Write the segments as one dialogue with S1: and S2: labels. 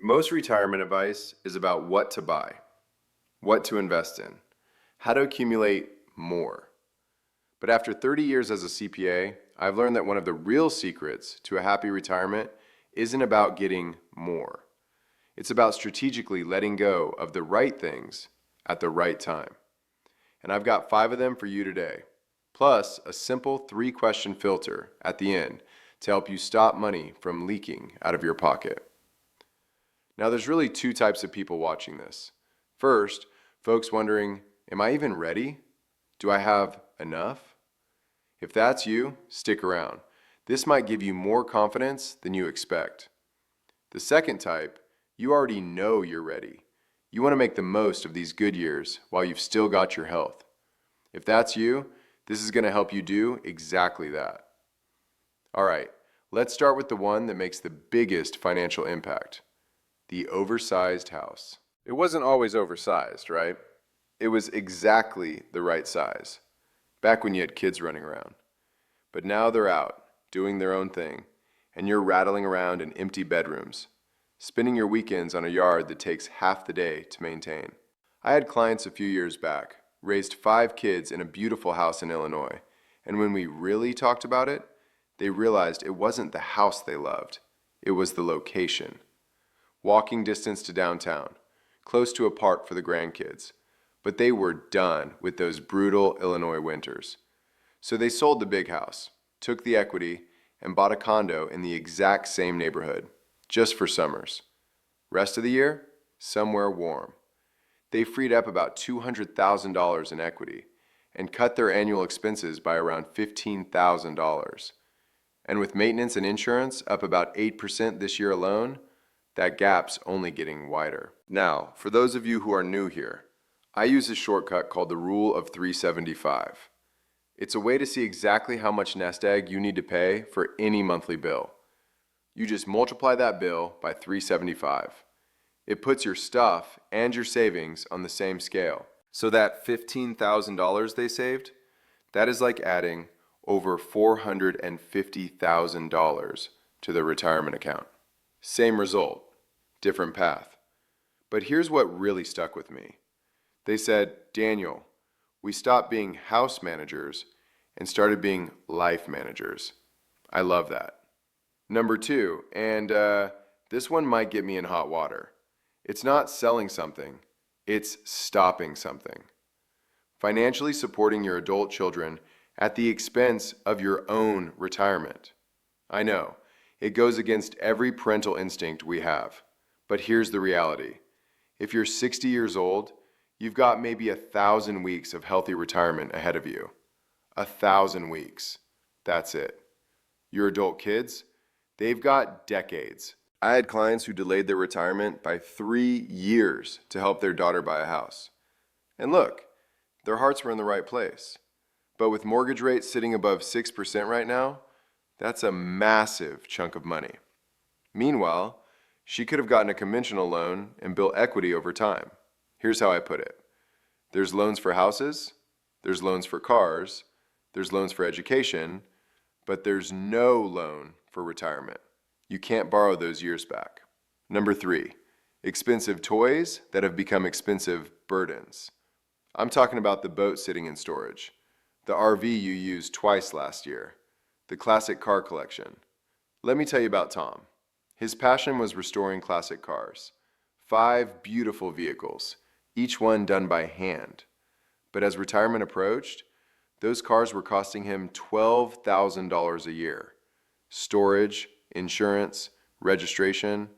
S1: Most retirement advice is about what to buy, what to invest in, how to accumulate more. But after 30 years as a CPA, I've learned that one of the real secrets to a happy retirement isn't about getting more. It's about strategically letting go of the right things at the right time. And I've got 5 of them for you today, plus a simple 3-question filter at the end to help you stop money from leaking out of your pocket. Now, there's really 2 types of people watching this. First, folks wondering, am I even ready? Do I have enough? If that's you, stick around. This might give you more confidence than you expect. The second type, you already know you're ready. You want to make the most of these good years while you've still got your health. If that's you, this is going to help you do exactly that. All right, let's start with the one that makes the biggest financial impact. The oversized house. It wasn't always oversized, right? It was exactly the right size, back when you had kids running around. But now they're out, doing their own thing, and you're rattling around in empty bedrooms, spending your weekends on a yard that takes half the day to maintain. I had clients a few years back, raised 5 kids in a beautiful house in Illinois, and when we really talked about it, they realized it wasn't the house they loved, it was the location. Walking distance to downtown, close to a park for the grandkids, but they were done with those brutal Illinois winters. So they sold the big house, took the equity, and bought a condo in the exact same neighborhood, just for summers. Rest of the year, somewhere warm. They freed up about $200,000 in equity and cut their annual expenses by around $15,000. And with maintenance and insurance up about 8% this year alone, that gap's only getting wider. Now, for those of you who are new here, I use a shortcut called the Rule of 375. It's a way to see exactly how much nest egg you need to pay for any monthly bill. You just multiply that bill by 375. It puts your stuff and your savings on the same scale. So that $15,000 they saved, that is like adding over $450,000 to their retirement account. Same result, different path. But here's what really stuck with me. They said, Daniel, we stopped being house managers and started being life managers. I love that. Number 2, and this one might get me in hot water. It's not selling something, it's stopping something. Financially supporting your adult children at the expense of your own retirement. I know. It goes against every parental instinct we have. But here's the reality. If you're 60 years old, you've got maybe 1,000 weeks of healthy retirement ahead of you. 1,000 weeks. That's it. Your adult kids, they've got decades. I had clients who delayed their retirement by 3 years to help their daughter buy a house. And look, their hearts were in the right place. But with mortgage rates sitting above 6% right now, that's a massive chunk of money. Meanwhile, she could have gotten a conventional loan and built equity over time. Here's how I put it. There's loans for houses, there's loans for cars, there's loans for education, but there's no loan for retirement. You can't borrow those years back. Number 3, expensive toys that have become expensive burdens. I'm talking about the boat sitting in storage, the RV you used twice last year, the classic car collection. Let me tell you about Tom. His passion was restoring classic cars. 5 beautiful vehicles, each one done by hand. But as retirement approached, those cars were costing him $12,000 a year. Storage, insurance, registration,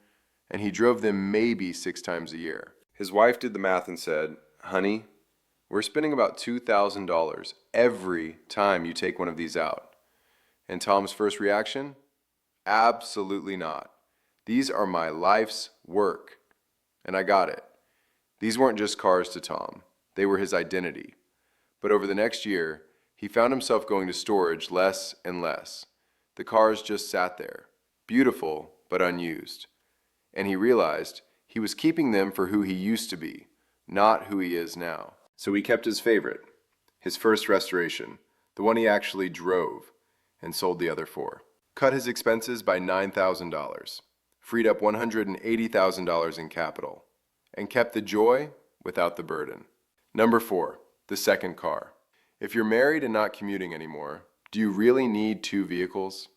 S1: and he drove them maybe 6 times a year. His wife did the math and said, "Honey, we're spending about $2,000 every time you take one of these out." And Tom's first reaction? Absolutely not. These are my life's work. And I got it. These weren't just cars to Tom. They were his identity. But over the next year, he found himself going to storage less and less. The cars just sat there, beautiful but unused. And he realized he was keeping them for who he used to be, not who he is now. So he kept his favorite, his first restoration, the one he actually drove, and sold the other 4. Cut his expenses by $9,000. freed up $180,000 in capital, and kept the joy without the burden. Number 4, the second car. If you're married and not commuting anymore, do you really need 2 vehicles?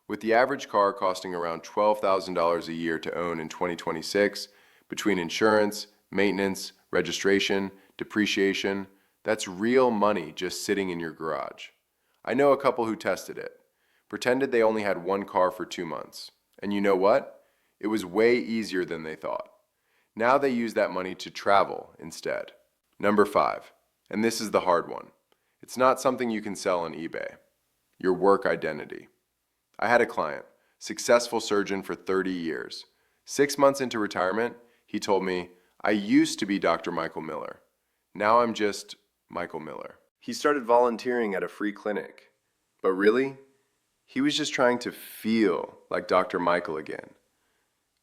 S1: With the average car costing around $12,000 a year to own in 2026, between insurance, maintenance, registration, depreciation, that's real money just sitting in your garage. I know a couple who tested it, pretended they only had 1 car for 2 months. And you know what? It was way easier than they thought. Now they use that money to travel instead. Number 5, and this is the hard one. It's not something you can sell on eBay. Your work identity. I had a client, successful surgeon for 30 years. 6 months into retirement, he told me, I used to be Dr. Michael Miller. Now I'm just Michael Miller. He started volunteering at a free clinic. But really, he was just trying to feel like Dr. Michael again.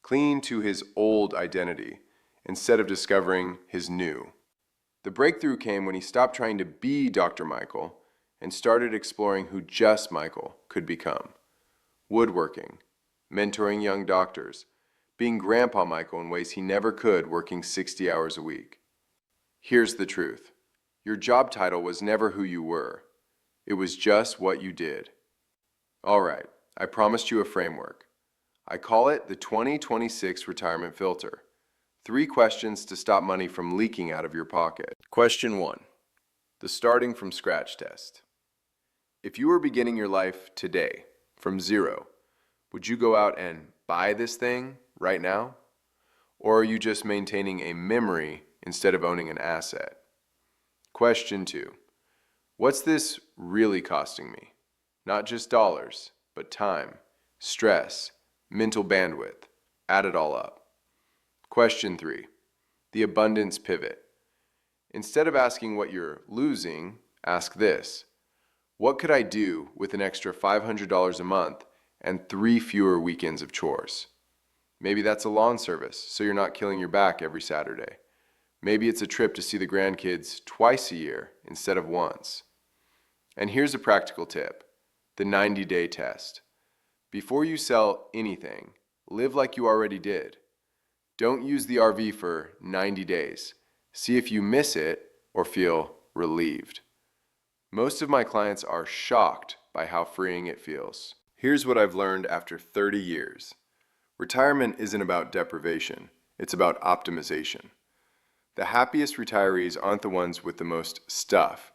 S1: Clinging to his old identity instead of discovering his new. The breakthrough came when he stopped trying to be Dr. Michael and started exploring who just Michael could become. Woodworking, mentoring young doctors, being Grandpa Michael in ways he never could working 60 hours a week. Here's the truth. Your job title was never who you were. It was just what you did. All right, I promised you a framework. I call it the 2026 Retirement Filter. 3 questions to stop money from leaking out of your pocket. Question 1. The starting from scratch test. If you were beginning your life today, from zero, would you go out and buy this thing right now? Or are you just maintaining a memory instead of owning an asset? Question 2. What's this really costing me? Not just dollars, but time, stress, mental bandwidth. Add it all up. Question 3. The abundance pivot. Instead of asking what you're losing, ask this. What could I do with an extra $500 a month and 3 fewer weekends of chores? Maybe that's a lawn service, so you're not killing your back every Saturday. Maybe it's a trip to see the grandkids twice a year instead of once. And here's a practical tip, the 90-day test. Before you sell anything, live like you already did. Don't use the RV for 90 days. See if you miss it or feel relieved. Most of my clients are shocked by how freeing it feels. Here's what I've learned after 30 years. Retirement isn't about deprivation, it's about optimization. The happiest retirees aren't the ones with the most stuff.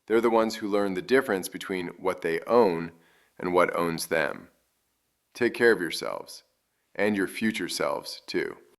S1: They're the ones who learn the difference between what they own and what owns them. Take care of yourselves, and your future selves too.